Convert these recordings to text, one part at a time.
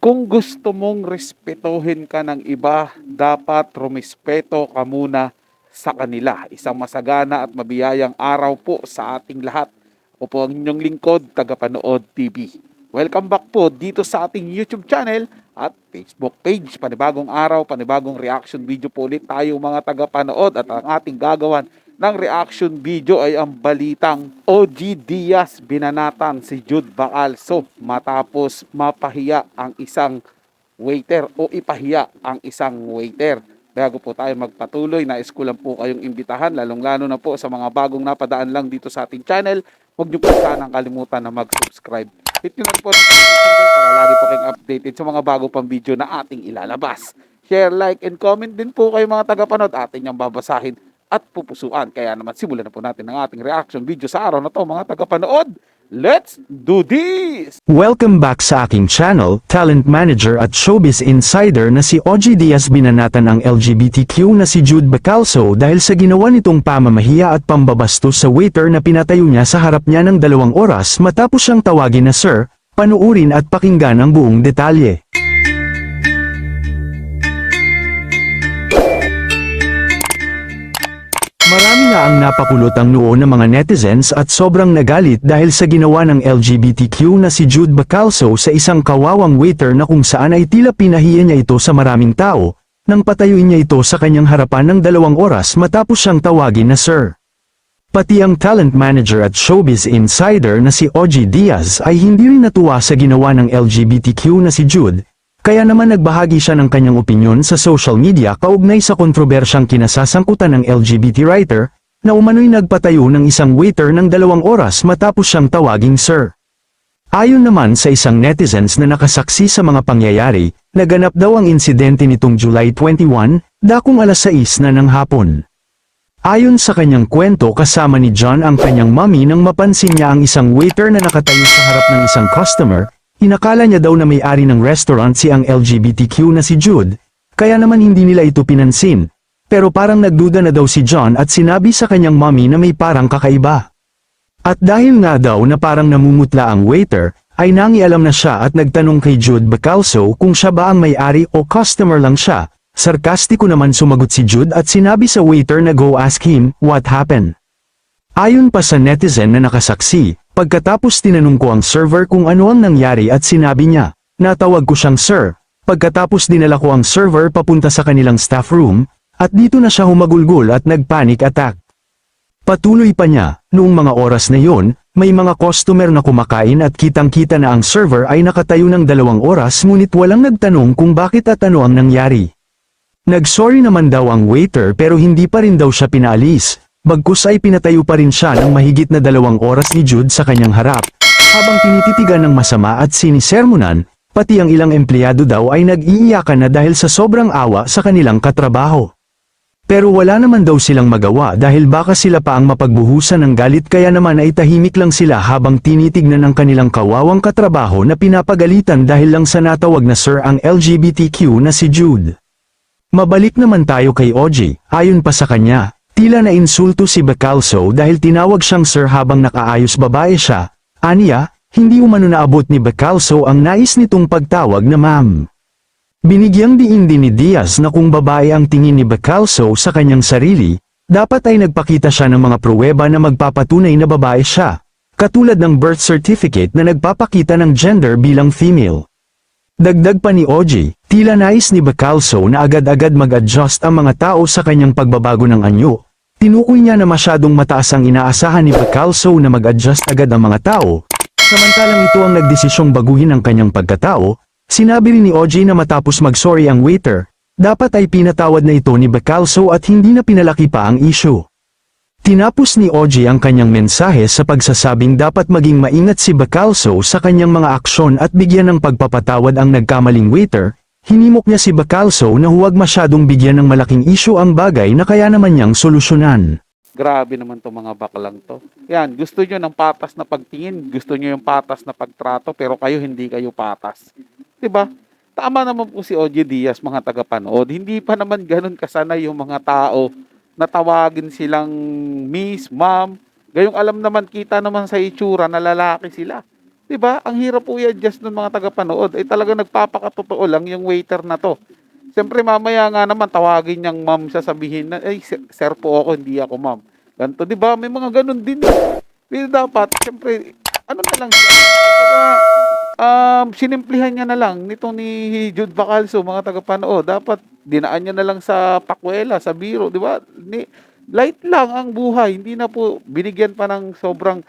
Kung gusto mong respetuhin ka ng iba, dapat rumespeto ka muna sa kanila. Isang masagana at mabiyayang araw po sa ating lahat. Ako po ang inyong lingkod, Tagapanood TV. Welcome back po dito sa ating YouTube channel at Facebook page. Panibagong araw, panibagong reaction video po ulit tayo mga tagapanood, at ang ating gagawan ng reaction video ay ang balitang OG Diaz binanatan si Jude Bacalso matapos mapahiya ang isang waiter o ipahiya ang isang waiter. Bago po tayo magpatuloy, nais ko lang po kayong imbitahan, lalong-lalo na po sa mga bagong napadaan lang dito sa ating channel. Huwag niyo po sanang kalimutan na mag-subscribe. Hit nyo na po sa notification para lagi po kayong updated sa mga bago pang video na ating ilalabas. Share, like, and comment din po kayo mga tagapanood. Atin yung babasahin at pupusuan. Kaya naman simulan na po natin ang ating reaction video sa araw na to mga tagapanood. Let's do this! Welcome back sa aking channel, talent manager at showbiz insider na si OG Diaz binanatan ang LGBTQ na si Jude Bacalso dahil sa ginawa nitong pamamahiya at pambabastos sa waiter na pinatayo niya sa harap niya ng 2 oras matapos siyang tawagin na sir. Panuurin at pakinggan ang buong detalye. Marami nga ang napakulot ang noo ng mga netizens at sobrang nagalit dahil sa ginawa ng LGBTQ na si Jude Bacalso sa isang kawawang waiter na kung saan ay tila pinahiya niya ito sa maraming tao, nang patayuin niya ito sa kanyang harapan ng 2 oras matapos siyang tawagin na sir. Pati ang talent manager at showbiz insider na si OG Diaz ay hindi rin natuwa sa ginawa ng LGBTQ na si Jude. Kaya naman nagbahagi siya ng kanyang opinyon sa social media kaugnay sa kontrobersyang kinasasangkutan ng LGBT writer, na umano'y nagpatayo ng isang waiter ng 2 oras matapos siyang tawaging sir. Ayon naman sa isang netizens na nakasaksi sa mga pangyayari, naganap daw ang insidente nitong July 21, dakong alas 6 na ng hapon. Ayon sa kanyang kwento, kasama ni John ang kanyang mommy nang mapansin niya ang isang waiter na nakatayo sa harap ng isang customer. Inakala niya daw na may-ari ng restaurant si ang LGBTQ na si Jude, kaya naman hindi nila ito pinansin. Pero parang nagduda na daw si John at sinabi sa kanyang mommy na may parang kakaiba. At dahil nga daw na parang namumutla ang waiter, ay nangialam na siya at nagtanong kay Jude Bacalso kung siya ba ang may-ari o customer lang siya. Sarkastiko naman sumagot si Jude at sinabi sa waiter na go ask him what happened. Ayon pa sa netizen na nakasaksi, pagkatapos tinanong ko ang server kung ano ang nangyari at sinabi niya, natawag ko siyang sir. Pagkatapos dinala ko ang server papunta sa kanilang staff room, at dito na siya humagulgol at nagpanic attack. Patuloy pa niya, noong mga oras na yon, may mga customer na kumakain at kitang-kita na ang server ay nakatayo ng 2 oras ngunit walang nagtanong kung bakit at ano ang nangyari. Nag-sorry naman daw ang waiter pero hindi pa rin daw siya pinaalis. Bagkus ay pinatayo pa rin siya ng mahigit na 2 oras ni Jude sa kanyang harap, habang tinititigan ng masama at sinisermonan, pati ang ilang empleyado daw ay nag-iiyakan na dahil sa sobrang awa sa kanilang katrabaho. Pero wala naman daw silang magawa dahil baka sila pa ang mapagbuhusan ng galit, kaya naman ay tahimik lang sila habang tinitignan ang kanilang kawawang katrabaho na pinapagalitan dahil lang sa natawag na sir ang LGBTQ na si Jude. Mabalik naman tayo kay OG, ayon pa sa kanya. Tila na insulto si Bacalso dahil tinawag siyang sir habang nakaayos babae siya. Aniya, hindi umano naabot ni Bacalso ang nais nitong pagtawag na ma'am. Binigyang diin din ni Diaz na kung babae ang tingin ni Bacalso sa kanyang sarili, dapat ay nagpakita siya ng mga pruweba na magpapatunay na babae siya, katulad ng birth certificate na nagpapakita ng gender bilang female. Dagdag pa ni OG, tila nais ni Bacalso na agad-agad mag-adjust ang mga tao sa kanyang pagbabago ng anyo. Tinukoy niya na masyadong mataas ang inaasahan ni Bacalso na mag-adjust agad ang mga tao, samantalang ito ang nagdesisyong baguhin ang kanyang pagkatao. Sinabi rin ni OG na matapos mag-sorry ang waiter, dapat ay pinatawad na ito ni Bacalso at hindi na pinalaki pa ang issue. Tinapos ni OG ang kanyang mensahe sa pagsasabing dapat maging maingat si Bacalso sa kanyang mga aksyon at bigyan ng pagpapatawad ang nagkamaling waiter. Hinimok niya si Bacalso na huwag masyadong bigyan ng malaking issue ang bagay na kaya naman niyang solusyonan. Grabe naman to mga baklang to. Yan, gusto nyo ng patas na pagtingin, gusto nyo yung patas na pagtrato, pero kayo hindi kayo patas. 'Di ba? Tama naman po si OG Diaz mga tagapanood. Hindi pa naman ganun kasanay yung mga tao na tawagin silang miss, ma'am. Gayong alam naman, kita naman sa itsura na lalaki sila. 'Di ba? Ang hirap po i-adjust ng mga tagapanood. Eh talagang nagpapakatotoo lang yung waiter na 'to. Siyempre mamaya nga naman tawagin niyang ma'am, sasabihin na, "Ay, sir po ako, hindi ako ma'am." Ganito, 'di ba? May mga gano'n din. Pero dapat siyempre ano na lang siya, kumbaga, sinimplihan niya na lang nito ni Jude Bacalso, mga tagapanood. Dapat dinaan niya na lang sa pakwela, sa biro, 'di ba? Light lang ang buhay, hindi na po binigyan pa ng sobrang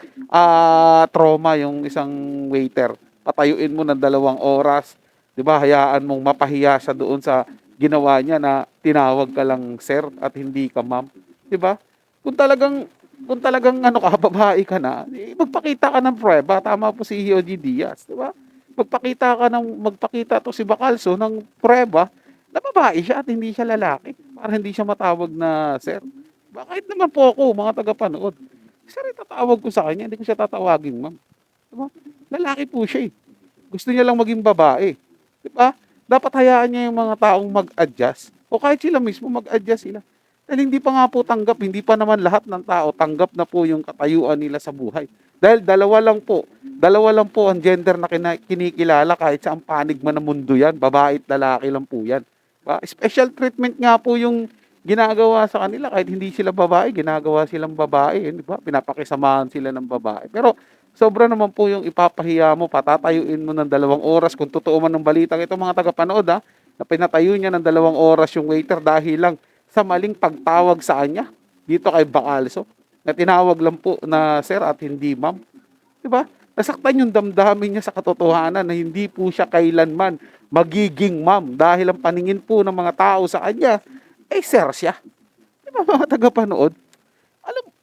trauma yung isang waiter. Patayuin mo ng 2 oras, 'di ba? Hayaan mong mapahiya siya doon sa ginawa niya na tinawag ka lang sir at hindi ka ma'am, 'di ba? Kung talagang kung talagang ano ka, babae ka na, eh, magpakita ka ng pruweba. Tama po si Hio G. Diaz, 'di ba? Magpakita 'to si Bacalso ng pruweba na babae siya at hindi siya lalaki para hindi siya matawag na sir. Kahit naman po ako, mga tagapanood, sir, itatawag ko sa kanya, hindi ko siya tatawagin ma'am. 'Di ba? Lalaki po siya, eh. Gusto niya lang maging babae, 'di ba? Dapat hayaan niya yung mga taong mag-adjust o kahit sila mismo mag-adjust sila. Dahil hindi pa nga po tanggap, hindi pa naman lahat ng tao tanggap na po yung katayuan nila sa buhay. Dahil dalawa lang po ang gender na kinikilala kahit sa ang panig man ng mundo yan, babae at lalaki lang po yan. Ba? Special treatment nga po yung ginagawa sa kanila kahit hindi sila babae, ginagawa silang babae, di ba? Pinapakisamahan sila ng babae. Pero sobra naman po yung ipapahiya mo, patatayuin mo ng 2 oras. Kung totoo man ng balitang ito, mga tagapanood, na pinatayo niya ng 2 oras yung waiter dahil lang sa maling pagtawag sa kanya dito kay Bacalso, na tinawag lang po na sir at hindi ma'am. 'Di ba? Nasaktan yung damdamin niya sa katotohanan na hindi po siya kailanman magiging ma'am dahil ang paningin po ng mga tao sa kanya ay sir siya. 'Di ba, mga tagapanood?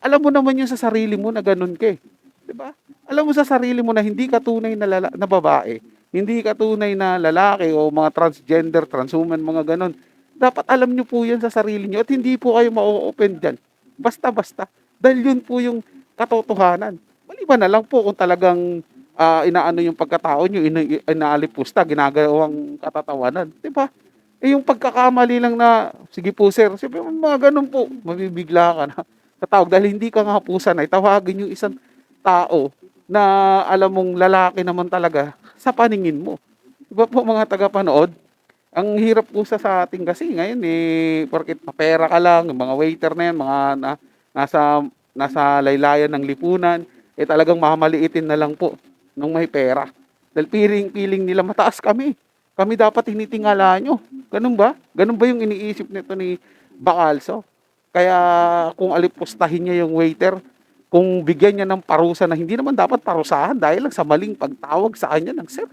Alam mo naman yun sa sarili mo na ganun ka, eh. 'Di ba? Alam mo sa sarili mo na hindi ka tunay na babae, hindi ka tunay na lalaki o mga transgender, transwoman, mga ganun. Dapat alam niyo po 'yan sa sarili niyo at hindi po kayo ma-o-offend diyan. Basta-basta. Dahil yun po yung katotohanan. Maliban na lang po kung talagang inaano yung pagkatao niyo, inaalipusta, ginagawang katatawanan, 'di ba? Eh yung pagkakamali lang na, sige po sir, siyempre mga ganun po, mabibigla ka na tatawag dahil hindi ka nga po sanay tawagin yung isang tao na alam mong lalaki naman talaga sa paningin mo. 'Di ba po, mga tagapanood? Ang hirap po sa atin kasi ngayon, eh, porket mapera ka lang, yung mga waiter na yan, mga nasa laylayan ng lipunan, eh talagang mamaliitin na lang po nung may pera. Dahil piling nila mataas kami. Kami dapat tinitingala nyo. Ganun ba? Ganun ba yung iniisip nito ni Bacalso? Kaya kung alipustahin niya yung waiter, kung bigyan niya ng parusa na hindi naman dapat parusahan dahil lang sa maling pagtawag sa kanya ng sir.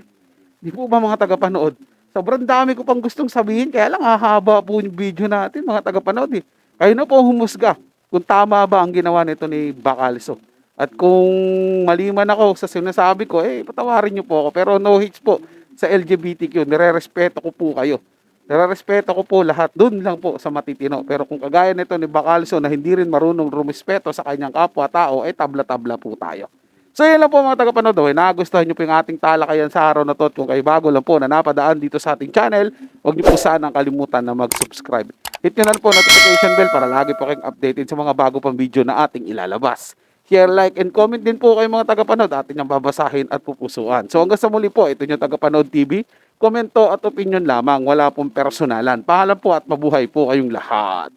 Di po ba, mga tagapanood? Sobrang dami ko pang gustong sabihin, kaya lang hahaba po yung video natin, mga tagapanood, eh. Kayo na po humusga kung tama ba ang ginawa nito ni Bacalso. At kung mali man ako sa sinasabi ko, eh patawarin niyo po ako. Pero no hits po sa LGBTQ, nire-respeto ko po kayo. Nire-respeto ko po lahat, dun lang po sa matitino. Pero kung kagaya nito ni Bacalso na hindi rin marunong rumispeto sa kanyang kapwa-tao, eh tabla-tabla po tayo. So yun lang po, mga tagapanood. Nagustuhan nyo po yung ating talakayan sa araw na to. At kung kayo bago lang po na napadaan dito sa ating channel, huwag nyo po sanang kalimutan na mag-subscribe. Hit nyo na po notification bell para lagi po kayong updated sa mga bago pang video na ating ilalabas. Share, like, and comment din po kayo, mga tagapanood. Atin yung babasahin at pupusuan. So hanggang sa muli po, ito yung Tagapanood TV. Komento at opinion lamang. Wala pong personalan. Paalam po at mabuhay po kayong lahat.